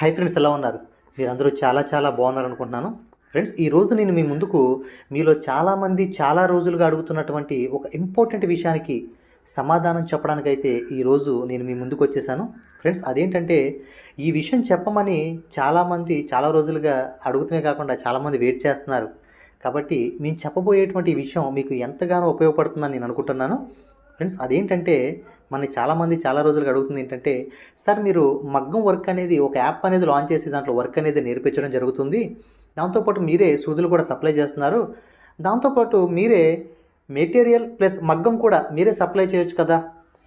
Hi friends, ఎలా ఉన్నారు? మీరందరూ చాలా చాలా బాగున్నారు అనుకుంటున్నాను. ఫ్రెండ్స్, ఈరోజు నేను మీ ముందుకు మీలో చాలామంది చాలా రోజులుగా అడుగుతున్నటువంటి ఒక ఇంపార్టెంట్ విషయానికి సమాధానం చెప్పడానికైతే ఈరోజు నేను మీ ముందుకు వచ్చేసాను. ఫ్రెండ్స్, అదేంటంటే ఈ విషయం చెప్పమని చాలామంది చాలా రోజులుగా అడుగుతూనే కాకుండా చాలామంది వెయిట్ చేస్తున్నారు. కాబట్టి మేము చెప్పబోయేటువంటి విషయం మీకు ఎంతగానో ఉపయోగపడుతుందని నేను అనుకుంటున్నాను. ఫ్రెండ్స్, అదేంటంటే చాలామంది చాలా రోజులుగా అడుగుతుంది ఏంటంటే, సార్ మీరు మగ్గం వర్క్ అనేది ఒక యాప్ అనేది లాంచ్ చేసి దాంట్లో వర్క్ అనేది నేర్పించడం జరుగుతుంది. దాంతోపాటు మీరే సూదులు కూడా సప్లై చేస్తున్నారు. దాంతోపాటు మీరే మెటీరియల్ ప్లస్ మగ్గం కూడా మీరే సప్లై చేయొచ్చు కదా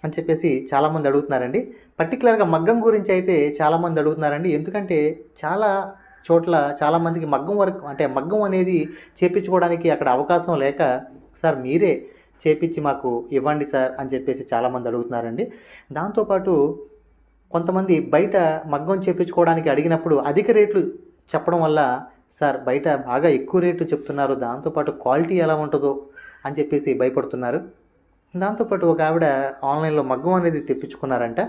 అని చెప్పేసి చాలామంది అడుగుతున్నారండి. పర్టికులర్గా మగ్గం గురించి అయితే చాలామంది అడుగుతున్నారండి. ఎందుకంటే చాలా చోట్ల చాలామందికి మగ్గం వర్క్ అంటే మగ్గం అనేది చేపించుకోవడానికి అక్కడ అవకాశం లేక, సార్ మీరే చేపించి మాకు ఇవ్వండి సార్ అని చెప్పేసి చాలామంది అడుగుతున్నారండి. దాంతోపాటు కొంతమంది బయట మగ్గం చేపించుకోవడానికి అడిగినప్పుడు అధిక రేట్లు చెప్పడం వల్ల, సార్ బయట బాగా ఎక్కువ రేట్లు చెప్తున్నారు, దాంతోపాటు క్వాలిటీ ఎలా ఉంటుందో అని చెప్పేసి భయపడుతున్నారు. దాంతోపాటు ఒక ఆవిడ ఆన్లైన్లో మగ్గం అనేది తెప్పించుకున్నారంట.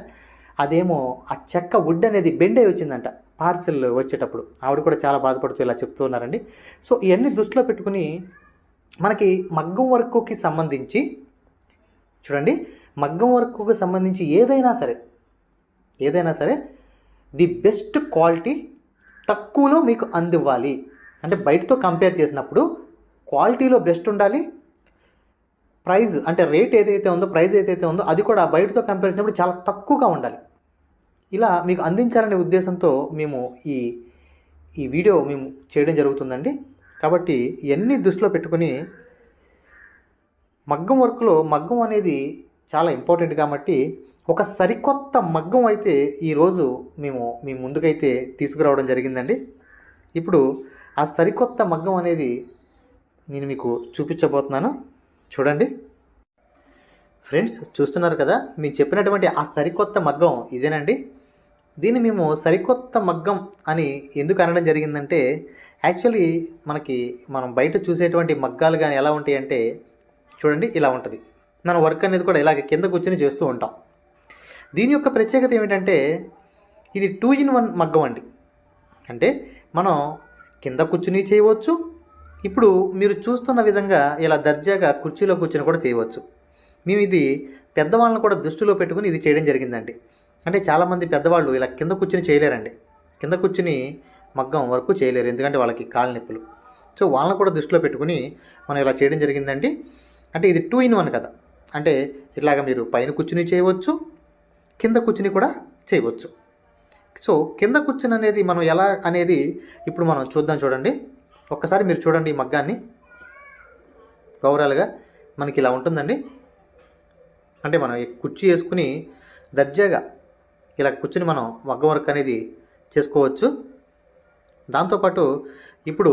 అదేమో ఆ చెక్క వుడ్ అనేది బెండ్ అయి వచ్చిందంట పార్సిల్ వచ్చేటప్పుడు. ఆవిడ కూడా చాలా బాధపడుతూ ఇలా చెప్తూ ఉన్నారండి. సో ఇవన్నీ దృష్టిలో పెట్టుకుని మనకి మగ్గం వర్క్కి సంబంధించి చూడండి, మగ్గం వర్క్కి సంబంధించి ఏదైనా సరే ది బెస్ట్ క్వాలిటీ తక్కువలో మీకు అందివ్వాలి. అంటే బయటతో కంపేర్ చేసినప్పుడు క్వాలిటీలో బెస్ట్ ఉండాలి. ప్రైస్ అంటే రేట్ ఏదైతే ఉందో అది కూడా బయటతో కంపేర్ చేసినప్పుడు చాలా తక్కువగా ఉండాలి. ఇలా మీకు అందించాలనే ఉద్దేశంతో మేము ఈ వీడియో మేము చేయడం జరుగుతుందండి. కాబట్టి ఇవన్నీ దృష్టిలో పెట్టుకుని మగ్గం వర్క్లో మగ్గం అనేది చాలా ఇంపార్టెంట్ కాబట్టి ఒక సరికొత్త మగ్గం అయితే ఈరోజు మేము మీ ముందుకైతే తీసుకురావడం జరిగిందండి. ఇప్పుడు ఆ సరికొత్త మగ్గం అనేది నేను మీకు చూపించబోతున్నాను. చూడండి ఫ్రెండ్స్, చూస్తున్నారు కదా, మేము చెప్పినటువంటి ఆ సరికొత్త మగ్గం ఇదేనండి. దీన్ని మేము సరికొత్త మగ్గం అని ఎందుకు అనడం జరిగిందంటే, యాక్చువల్లీ మనం బయట చూసేటువంటి మగ్గాలు కానీ ఎలా ఉంటాయి అంటే, చూడండి ఇలా ఉంటుంది. మన వర్క్ అనేది కూడా ఇలాగ కింద కూర్చొని చేస్తూ ఉంటాం. దీని యొక్క ప్రత్యేకత ఏమిటంటే, ఇది 2-in-1 మగ్గం అండి. అంటే మనం కింద కూర్చుని చేయవచ్చు. ఇప్పుడు మీరు చూస్తున్న విధంగా ఇలా దర్జాగా కుర్చీలో కూర్చొని కూడా చేయవచ్చు. మేము ఇది పెద్దవాళ్ళని కూడా దృష్టిలో పెట్టుకుని ఇది చేయడం జరిగిందండి. అంటే చాలామంది పెద్దవాళ్ళు ఇలా కింద కూర్చుని చేయలేరండి. కింద కూర్చుని మగ్గం వర్క్ చేయలేరు, ఎందుకంటే వాళ్ళకి కాళ్ళ నొప్పులు. సో వాళ్ళని కూడా దృష్టిలో పెట్టుకుని మనం ఇలా చేయడం జరిగిందండి. అంటే ఇది 2-in-1 కదా. అంటే ఇలాగ మీరు పైన కూర్చుని చేయవచ్చు, కింద కూర్చుని కూడా చేయవచ్చు. సో కింద కూర్చుని అనేది మనం ఎలా అనేది ఇప్పుడు మనం చూద్దాం. చూడండి, ఒక్కసారి మీరు చూడండి ఈ మగ్గాన్ని. ఓవరాల్గా మనకి ఇలా ఉంటుందండి. అంటే మనం ఈ కుర్చీ వేసుకుని దర్జాగా ఇలా కూర్చుని మనం మగ్గం వర్క్ అనేది చేసుకోవచ్చు. దాంతోపాటు ఇప్పుడు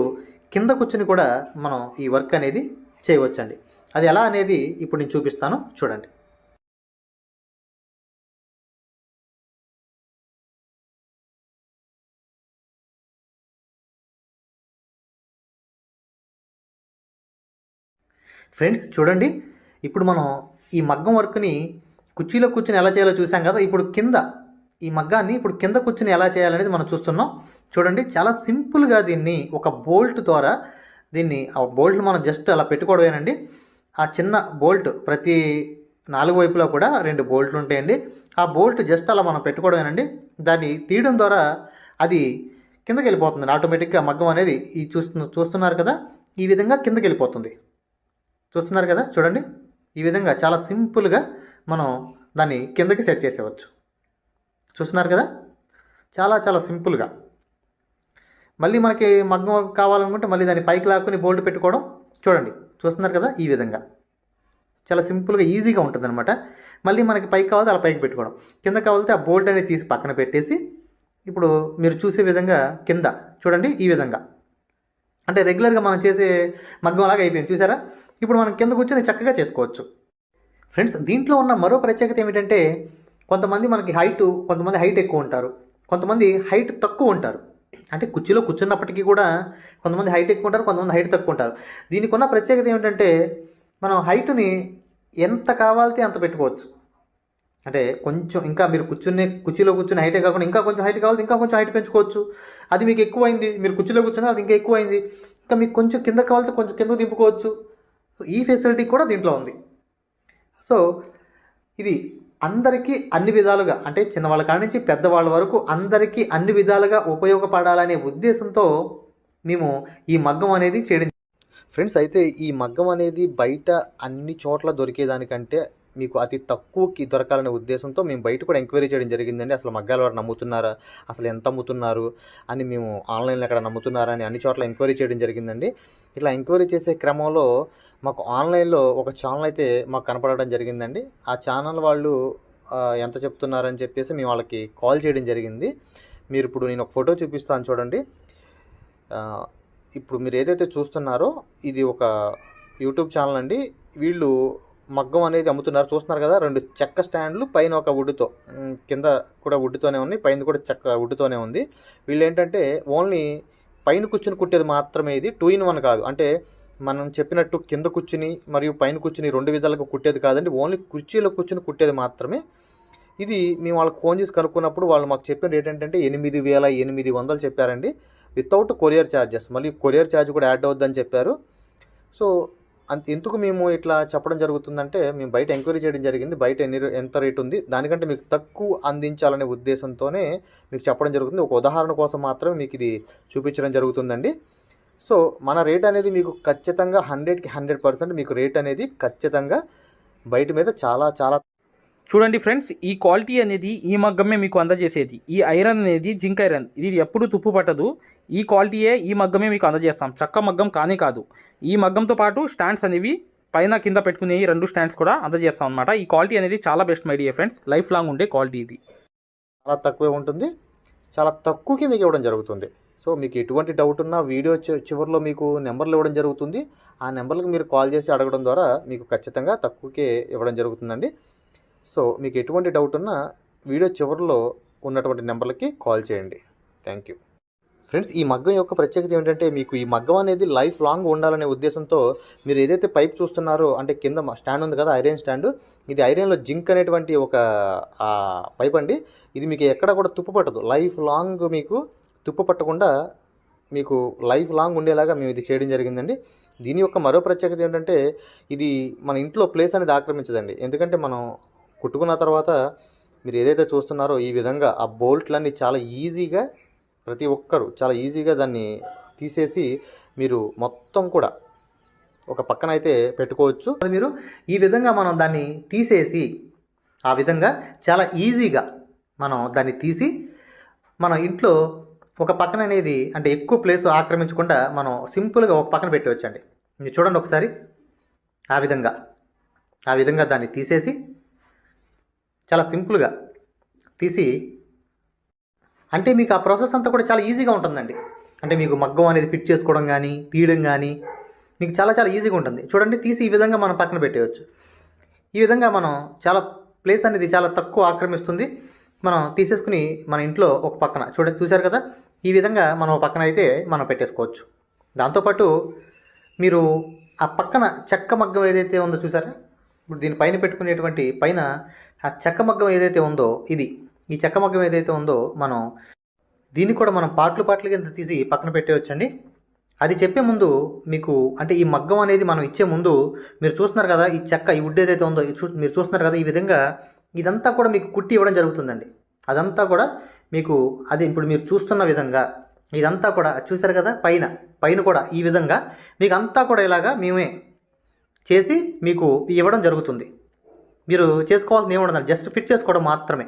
కింద కూర్చుని కూడా మనం ఈ వర్క్ అనేది చేయవచ్చండి. అది ఎలా అనేది ఇప్పుడు నేను చూపిస్తాను, చూడండి. ఫ్రెండ్స్ చూడండి, ఇప్పుడు మనం ఈ మగ్గం వర్క్ని కుర్చీలో కూర్చుని ఎలా చేయాలో చూసాం కదా. ఇప్పుడు ఈ మగ్గాన్ని ఇప్పుడు కింద కూర్చుని ఎలా చేయాలనేది మనం చూస్తున్నాం. చూడండి, చాలా సింపుల్గా దీన్ని ఒక బోల్ట్ ద్వారా ఆ బోల్ట్ మనం జస్ట్ అలా పెట్టుకోవడమేనండి. ఆ చిన్న బోల్ట్ ప్రతి 4 వైపులా కూడా 2 బోల్ట్లు ఉంటాయండి. ఆ బోల్ట్ జస్ట్ అలా మనం పెట్టుకోవడమేనండి. దాన్ని తీయడం ద్వారా అది కిందకి వెళ్ళిపోతుంది ఆటోమేటిక్గా. మగ్గం అనేది చూస్తున్నారు కదా, ఈ విధంగా కిందకి వెళ్ళిపోతుంది. చూస్తున్నారు కదా, చూడండి, ఈ విధంగా చాలా సింపుల్గా మనం దాన్ని కిందకి సెట్ చేసేవచ్చు. చూస్తున్నారు కదా, చాలా చాలా సింపుల్గా. మళ్ళీ మనకి మగ్గం కావాలనుకుంటే మళ్ళీ దాన్ని పైకి లాక్కుని బోల్ట్ పెట్టుకోవడం. చూడండి, చూస్తున్నారు కదా, ఈ విధంగా చాలా సింపుల్గా ఈజీగా ఉంటుంది అనమాట. మళ్ళీ మనకి పైకి కావాలంటే అలా పైకి పెట్టుకోవడం, కింద కావాలంటే ఆ బోల్ట్ అనేది తీసి పక్కన పెట్టేసి, ఇప్పుడు మీరు చూసే విధంగా కింద చూడండి ఈ విధంగా. అంటే రెగ్యులర్గా మనం చేసే మగ్గం అలాగా అయిపోయింది, చూసారా. ఇప్పుడు మనం కింద కూర్చొని చక్కగా చేసుకోవచ్చు. ఫ్రెండ్స్, దీంట్లో ఉన్న మరో ప్రత్యేకత ఏమిటంటే, కొంతమంది హైట్ ఎక్కువ ఉంటారు, కొంతమంది హైట్ తక్కువ ఉంటారు. అంటే కుర్చీలో కూర్చున్నప్పటికీ కూడా కొంతమంది హైట్ ఎక్కువ ఉంటారు, కొంతమంది హైట్ తక్కువ ఉంటారు. దీనికి ఉన్న ప్రత్యేకత ఏమిటంటే, మనం హైట్ని ఎంత కావాలితే అంత పెట్టుకోవచ్చు. అంటే కొంచెం ఇంకా మీరు కుర్చీలో కూర్చునే హైటే కాకుండా ఇంకా కొంచెం హైట్ కావాలి, ఇంకా కొంచెం హైట్ పెంచుకోవచ్చు. అది మీకు ఎక్కువైంది, మీరు కుర్చీలో కూర్చున్నా అది ఇంకా ఎక్కువైంది, ఇంకా మీకు కొంచెం కింద కావాలంటే కొంచెం కింద దింపుకోవచ్చు. సో ఈ ఫెసిలిటీ కూడా దీంట్లో ఉంది. సో ఇది అందరికీ అన్ని విధాలుగా, అంటే చిన్నవాళ్ళ కాడి నుంచి పెద్దవాళ్ళ వరకు అందరికీ అన్ని విధాలుగా ఉపయోగపడాలనే ఉద్దేశంతో మేము ఈ మగ్గం అనేది చేయడం. ఫ్రెండ్స్, అయితే ఈ మగ్గం అనేది బయట అన్ని చోట్ల దొరికేదానికంటే మీకు అతి తక్కువకి దొరకాలనే ఉద్దేశంతో మేము బయట కూడా ఎంక్వైరీ చేయడం జరిగిందండి. అసలు మగ్గాలు వారు నమ్ముతున్నారా, అసలు ఎంత అమ్ముతున్నారు అని, మేము ఆన్లైన్లో ఎక్కడ నమ్ముతున్నారా అని అన్ని చోట్ల ఎంక్వైరీ చేయడం జరిగిందండి. ఇట్లా ఎంక్వైరీ చేసే క్రమంలో మాకు ఆన్లైన్లో ఒక ఛానల్ అయితే మాకు కనపడడం జరిగిందండి. ఆ ఛానల్ వాళ్ళు ఎంత చెప్తున్నారని చెప్పేసి మేము వాళ్ళకి కాల్ చేయడం జరిగింది. మీరు ఇప్పుడు నేను ఒక ఫోటో చూపిస్తాను చూడండి. ఇప్పుడు మీరు ఏదైతే చూస్తున్నారో ఇది ఒక యూట్యూబ్ ఛానల్ అండి. వీళ్ళు మగ్గం అనేది అమ్ముతున్నారు, చూస్తున్నారు కదా. 2 చెక్క స్టాండ్లు, పైన ఒక వుడ్తో, కింద కూడా వుడ్తోనే ఉంది, పైన కూడా చెక్క వుడ్తోనే ఉంది. వీళ్ళు ఏంటంటే ఓన్లీ పైన కూర్చుని కుట్టేది మాత్రమే, ఇది 2 in 1 కాదు. అంటే మనం చెప్పినట్టు కింద కూర్చుని మరియు పైన కూర్చుని 2 విధాలుగా కుట్టేది కాదండి, ఓన్లీ కుర్చీలో కూర్చుని కుట్టేది మాత్రమే. ఇది మేము వాళ్ళకి ఫోన్ చేసి కనుక్కున్నప్పుడు వాళ్ళు మాకు చెప్పిన రేట్ ఏంటంటే 8,800 చెప్పారండి, వితౌట్ కొరియర్ ఛార్జెస్. మళ్ళీ కొరియర్ ఛార్జ్ కూడా యాడ్ అవుద్దని చెప్పారు. సో ఎందుకు మేము ఇట్లా చెప్పడం జరుగుతుందంటే, మేము బయట ఎంక్వైరీ చేయడం జరిగింది, బయట ఎంత రేట్ ఉంది, దానికంటే మీకు తక్కువ అందించాలనే ఉద్దేశంతోనే మీకు చెప్పడం జరుగుతుంది. ఒక ఉదాహరణ కోసం మాత్రమే మీకు ఇది చూపించడం జరుగుతుందండి. సో మన రేట్ అనేది మీకు ఖచ్చితంగా 100కి 100% మీకు రేట్ అనేది ఖచ్చితంగా బయట మీద చాలా చాలా. చూడండి ఫ్రెండ్స్, ఈ క్వాలిటీ అనేది ఈ మగ్గమే మీకు అందజేసేది. ఈ ఐరన్ అనేది జింక్ ఐరన్, ఇది ఎప్పుడు తుప్పు పట్టదు. ఈ క్వాలిటీయే ఈ మగ్గమే మీకు అందజేస్తాం, చక్క మగ్గం కానే కాదు. ఈ మగ్గంతో పాటు స్టాండ్స్ అనేవి పైన కింద పెట్టుకునే 2 స్టాండ్స్ కూడా అందజేస్తాం అనమాట. ఈ క్వాలిటీ అనేది చాలా best my dear friends, life long ఉండే క్వాలిటీ ఇది. చాలా తక్కువే ఉంటుంది, చాలా తక్కువకి మీకు ఇవ్వడం జరుగుతుంది. సో మీకు ఎటువంటి డౌట్ ఉన్నా వీడియో చివరిలో మీకు నెంబర్లు ఇవ్వడం జరుగుతుంది. ఆ నెంబర్లకు మీరు కాల్ చేసి అడగడం ద్వారా మీకు ఖచ్చితంగా తక్కువకే ఇవ్వడం జరుగుతుందండి. సో మీకు ఎటువంటి డౌట్ ఉన్నా వీడియో చివరిలో ఉన్నటువంటి నెంబర్లకి కాల్ చేయండి. Thank you. ఫ్రెండ్స్, ఈ మగ్గం యొక్క ప్రత్యేకత ఏమిటంటే, మీకు ఈ మగ్గం అనేది లైఫ్ లాంగ్ ఉండాలనే ఉద్దేశంతో మీరు ఏదైతే పైప్ చూస్తున్నారో, అంటే కింద స్టాండ్ ఉంది కదా, ఐరన్ స్టాండ్, ఇది ఐరన్లో జింక్ అనేటువంటి ఒక పైప్ అండి. ఇది మీకు ఎక్కడ కూడా తుప్పు పట్టదు, లైఫ్ లాంగ్ మీకు తుప్పు పట్టకుండా మీకు లైఫ్ లాంగ్ ఉండేలాగా మేము ఇది చేయడం జరిగిందండి. దీని యొక్క మరో ప్రత్యేకత ఏంటంటే, ఇది మన ఇంట్లో ప్లేస్ అనేది ఆక్రమించదండి. ఎందుకంటే మనం కుట్టుకున్న తర్వాత మీరు ఏదైతే చూస్తున్నారో ఈ విధంగా ఆ బోల్ట్లన్నీ చాలా ఈజీగా, ప్రతి ఒక్కరు చాలా ఈజీగా దాన్ని తీసేసి మీరు మొత్తం కూడా ఒక పక్కన అయితే పెట్టుకోవచ్చు. మీరు ఈ విధంగా మనం దాన్ని తీసేసి ఆ విధంగా చాలా ఈజీగా మనం దాన్ని తీసి మన ఇంట్లో ఒక పక్కన అనేది, అంటే ఎక్కువ ప్లేస్ ఆక్రమించకుండా మనం సింపుల్గా ఒక పక్కన పెట్టవచ్చండి. మీరు చూడండి ఒకసారి, ఆ విధంగా దాన్ని తీసేసి చాలా సింపుల్గా తీసి, అంటే మీకు ఆ ప్రాసెస్ అంతా కూడా చాలా ఈజీగా ఉంటుందండి. అంటే మీకు మగ్గం అనేది ఫిట్ చేసుకోవడం కానీ తీయడం కానీ మీకు చాలా చాలా ఈజీగా ఉంటుంది. చూడండి, తీసి ఈ విధంగా మనం పక్కన పెట్టేయచ్చు. ఈ విధంగా మనం చాలా ప్లేస్ అనేది చాలా తక్కువ ఆక్రమిస్తుంది. మనం తీసేసుకుని మన ఇంట్లో ఒక పక్కన చూశారు కదా, ఈ విధంగా మనం ఒక పక్కన అయితే మనం పెట్టేసుకోవచ్చు. దాంతోపాటు మీరు ఆ పక్కన చెక్క మగ్గం ఏదైతే ఉందో చూసారా, ఇప్పుడు దీని పైన పెట్టుకునేటువంటి పైన ఆ చెక్క మగ్గం ఏదైతే ఉందో, ఈ చెక్క మగ్గం ఏదైతే ఉందో మనం దీన్ని కూడా మనం పార్ట్లు కింద తీసి పక్కన పెట్టేయచ్చండి. అది చెప్పే ముందు మీకు, అంటే ఈ మగ్గం అనేది మనం ఇచ్చే ముందు మీరు చూస్తున్నారు కదా, ఈ చెక్క, ఈ వుడ్ ఏదైతే ఉందో మీరు చూస్తున్నారు కదా, ఈ విధంగా ఇదంతా కూడా మీకు కుట్టి ఇవ్వడం జరుగుతుందండి. అదంతా కూడా మీకు అది ఇప్పుడు మీరు చూస్తున్న విధంగా ఇదంతా కూడా చూసారు కదా, పైన కూడా ఈ విధంగా మీకు అంతా కూడా ఇలాగా మేమే చేసి మీకు ఇవ్వడం జరుగుతుంది. మీరు చేసుకోవాల్సింది ఏముండదండి, జస్ట్ ఫిట్ చేసుకోవడం మాత్రమే.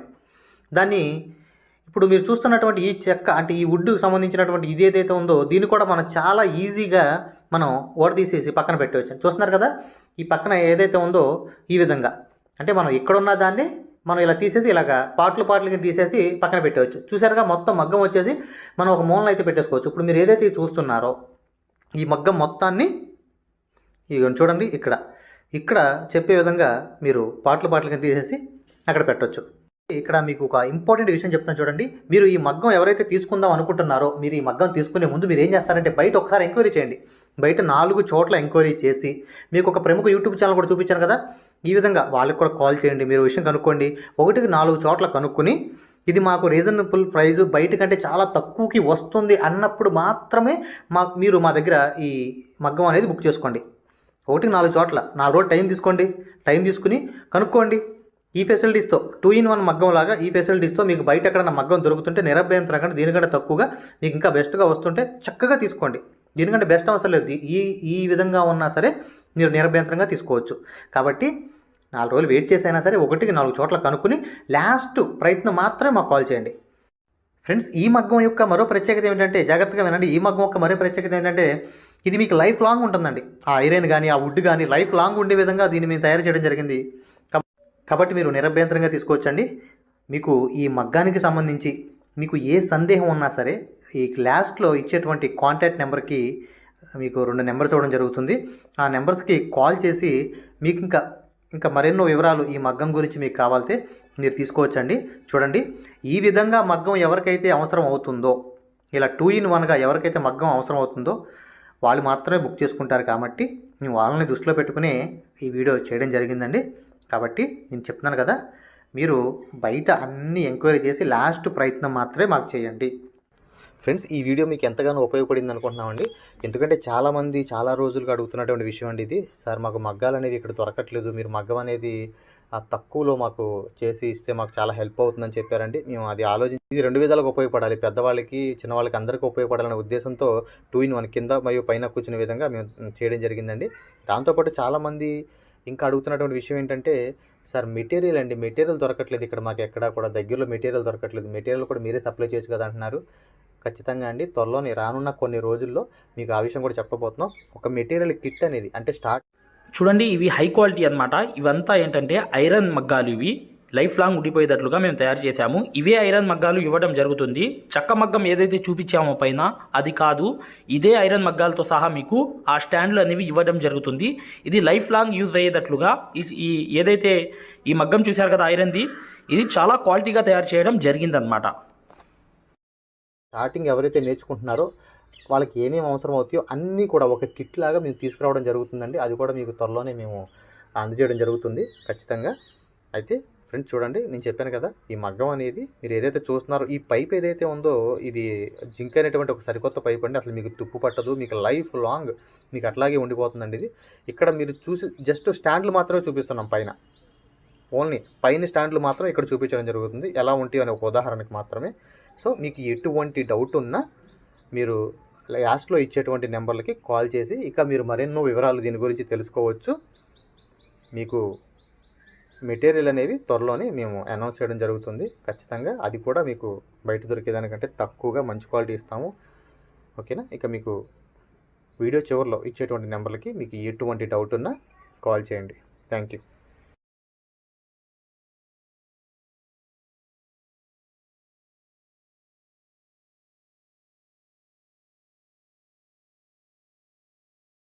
దాన్ని ఇప్పుడు మీరు చూస్తున్నటువంటి ఈ చెక్క, అంటే ఈ వుడ్కి సంబంధించినటువంటి ఇది ఏదైతే ఉందో దీన్ని కూడా మనం చాలా ఈజీగా మనం తీసేసి పక్కన పెట్టవచ్చు. చూస్తున్నారు కదా, ఈ పక్కన ఏదైతే ఉందో ఈ విధంగా, అంటే మనం ఇక్కడున్న దాన్ని మనం ఇలా తీసేసి ఇలాగా పార్ట్లు కింద తీసేసి పక్కన పెట్టవచ్చు. చూసారుగా, మొత్తం మగ్గం వచ్చేసి మనం ఒక మూలన అయితే పెట్టేసుకోవచ్చు. ఇప్పుడు మీరు ఏదైతే చూస్తున్నారో ఈ మగ్గం మొత్తాన్ని చూడండి, ఇక్కడ చెప్పే విధంగా మీరు పార్ట్లు కింద తీసేసి అక్కడ పెట్టవచ్చు. ఇక్కడ మీకు ఒక ఇంపార్టెంట్ విషయం చెప్తాను చూడండి. మీరు ఈ మగ్గం ఎవరైతే తీసుకుందాం అనుకుంటున్నారో, మీరు ఈ మగ్గం తీసుకునే ముందు మీరు ఏం చేస్తారంటే, బయట ఒకసారి ఎంక్వైరీ చేయండి. బయట 4 చోట్ల ఎంక్వైరీ చేసి, మీకు ఒక ప్రముఖ యూట్యూబ్ ఛానల్ కూడా చూపించాను కదా, ఈ విధంగా వాళ్ళకి కూడా కాల్ చేయండి, మీరు విషయం కనుక్కోండి. 1కి 4 చోట్ల కనుక్కొని ఇది మాకు రీజనబుల్ ప్రైస్ బయట కంటే చాలా తక్కువకి వస్తుంది అన్నప్పుడు మాత్రమే మీరు మా దగ్గర ఈ మగ్గం అనేది బుక్ చేసుకోండి. 1కి 4 చోట్ల 4 రోజులు టైం తీసుకోండి. టైం తీసుకుని కనుక్కోండి. ఈ ఫెసిలిటీస్తో 2-in-1 మగ్గం లాగా ఈ ఫెసిలిటీస్తో మీకు బయట ఎక్కడన్నా మగ్గం దొరుకుతుంటే నిరభ్యంతరం కంటే దీనికంటే తక్కువగా మీకు ఇంకా బెస్ట్గా వస్తుంటే చక్కగా తీసుకోండి. దీనికంటే బెస్ట్ అవసరం లేదు. ఈ విధంగా ఉన్నా సరే మీరు నిరభ్యంతరంగా తీసుకోవచ్చు. కాబట్టి 4 రోజులు వెయిట్ చేసైనా సరే 1కి 4 చోట్ల కనుక్కుని లాస్ట్ ప్రయత్నం మాత్రమే మాకు కాల్ చేయండి. ఫ్రెండ్స్, ఈ మగ్గం యొక్క మరో ప్రత్యేకత ఏమిటంటే, జాగ్రత్తగా వినండి, ఈ మగ్గం యొక్క మరో ప్రత్యేకత ఏంటంటే ఇది మీకు లైఫ్ లాంగ్ ఉంటుందండి. ఆ ఐరన్ కానీ ఆ వుడ్ కానీ లైఫ్ లాంగ్ ఉండే విధంగా దీన్ని మేము తయారు చేయడం జరిగింది. కాబట్టి మీరు నిరభ్యంతరంగా తీసుకోవచ్చండి. మీకు ఈ మగ్గానికి సంబంధించి మీకు ఏ సందేహం ఉన్నా సరే ఈ లాస్ట్లో ఇచ్చేటువంటి కాంటాక్ట్ నెంబర్కి మీకు 2 నెంబర్స్ ఇవ్వడం జరుగుతుంది. ఆ నెంబర్స్కి కాల్ చేసి మీకు ఇంకా మరెన్నో వివరాలు ఈ మగ్గం గురించి మీకు కావాలితే మీరు తీసుకోవచ్చండి. చూడండి, ఈ విధంగా మగ్గం ఎవరికైతే అవసరం అవుతుందో, ఇలా 2-in-1గా ఎవరికైతే మగ్గం అవసరం అవుతుందో వాళ్ళు మాత్రమే బుక్ చేసుకుంటారు. కాబట్టి మేము వాళ్ళని దృష్టిలో పెట్టుకునే ఈ వీడియో చేయడం జరిగిందండి. కాబట్టి నేను చెప్తున్నాను కదా, మీరు బయట అన్ని ఎంక్వైరీ చేసి లాస్ట్ ప్రయత్నం మాత్రమే మాకు చేయండి. ఫ్రెండ్స్, ఈ వీడియో మీకు ఎంతగానో ఉపయోగపడింది అనుకుంటున్నామండి. ఎందుకంటే చాలామంది చాలా రోజులుగా అడుగుతున్నటువంటి విషయం అండి ఇది. సార్, మాకు మగ్గాలు అనేవి ఇక్కడ దొరకట్లేదు, మీరు మగ్గం అనేది తక్కువలో మాకు చేసి ఇస్తే మాకు చాలా హెల్ప్ అవుతుందని చెప్పారండి. మేము అది ఆలోచించి ఇది 2 విధాలుగా ఉపయోగపడాలి, పెద్దవాళ్ళకి చిన్నవాళ్ళకి అందరికీ ఉపయోగపడాలనే ఉద్దేశంతో 2-in-1 కింద మరియు పైన కూర్చునే విధంగా మేము చేయడం జరిగిందండి. దాంతోపాటు చాలామంది ఇంకా అడుగుతున్నటువంటి విషయం ఏంటంటే, సార్ మెటీరియల్ దొరకట్లేదు ఇక్కడ, మాకు ఎక్కడా కూడా దగ్గరలో మెటీరియల్ దొరకట్లేదు, మెటీరియల్ కూడా మీరే సప్లై చేయొచ్చు కదా అంటున్నారు. ఖచ్చితంగా అండి, త్వరలోనే రానున్న కొన్ని రోజుల్లో మీకు ఆ విషయం కూడా చెప్పబోతున్నాం. ఒక మెటీరియల్ కిట్ అనేది అంటే చూడండి, ఇవి హై క్వాలిటీ అన్నమాట. ఇవంతా ఏంటంటే ఐరన్ మగ్గాలు, ఇవి లైఫ్ లాంగ్ ఉండిపోయేటట్లుగా మేము తయారు చేశాము. ఇవే ఐరన్ మగ్గాలు ఇవ్వడం జరుగుతుంది. చెక్క మగ్గం ఏదైతే చూపించామో పైన అది కాదు, ఇదే ఐరన్ మగ్గాలతో సహా మీకు ఆ స్టాండ్లు అనేవి ఇవ్వడం జరుగుతుంది. ఇది లైఫ్ లాంగ్ యూజ్ అయ్యేటట్లుగా ఈ ఏదైతే ఈ మగ్గం చూశారు కదా ఐరన్ది, ఇది చాలా క్వాలిటీగా తయారు చేయడం జరిగిందనమాట. స్టార్టింగ్ ఎవరైతే నేర్చుకుంటున్నారో వాళ్ళకి ఏమేమి అవసరం అవుతాయో అన్నీ కూడా ఒక కిట్ లాగా మేము తీసుకురావడం జరుగుతుందండి. అది కూడా మీకు త్వరలోనే మేము అందజేయడం జరుగుతుంది ఖచ్చితంగా. అయితే ఫ్రెండ్స్, చూడండి, నేను చెప్పాను కదా, ఈ మగ్గం అనేది మీరు ఏదైతే చూస్తున్నారో ఈ పైప్ ఏదైతే ఉందో ఇది జింక్ అనేటువంటి ఒక సరికొత్త పైప్ అండి. అసలు మీకు తుప్పు పట్టదు, మీకు లైఫ్ లాంగ్ మీకు అట్లాగే ఉండిపోతుందండి. ఇది ఇక్కడ మీరు చూసి జస్ట్ స్టాండ్లు మాత్రమే చూపిస్తున్నాం, ఓన్లీ పైన స్టాండ్లు మాత్రం ఇక్కడ చూపించడం జరుగుతుంది, ఎలా ఉంటాయి అనే ఒక ఉదాహరణకు మాత్రమే. సో మీకు ఎటువంటి డౌట్ ఉన్నా మీరు లాస్ట్లో ఇచ్చేటువంటి నెంబర్లకి కాల్ చేసి ఇక మీరు మరెన్నో వివరాలు దీని గురించి తెలుసుకోవచ్చు. మీకు మెటీరియల్ అనేవి త్వరలోనే మేము అనౌన్స్ చేయడం జరుగుతుంది ఖచ్చితంగా. అది కూడా మీకు బయట దొరికేదానికంటే తక్కువగా మంచి క్వాలిటీ ఇస్తాము. ఓకేనా? ఇక మీకు వీడియో చివరిలో ఇచ్చేటువంటి నెంబర్లకి మీకు ఎటువంటి డౌట్ ఉన్నా కాల్ చేయండి. Thank you.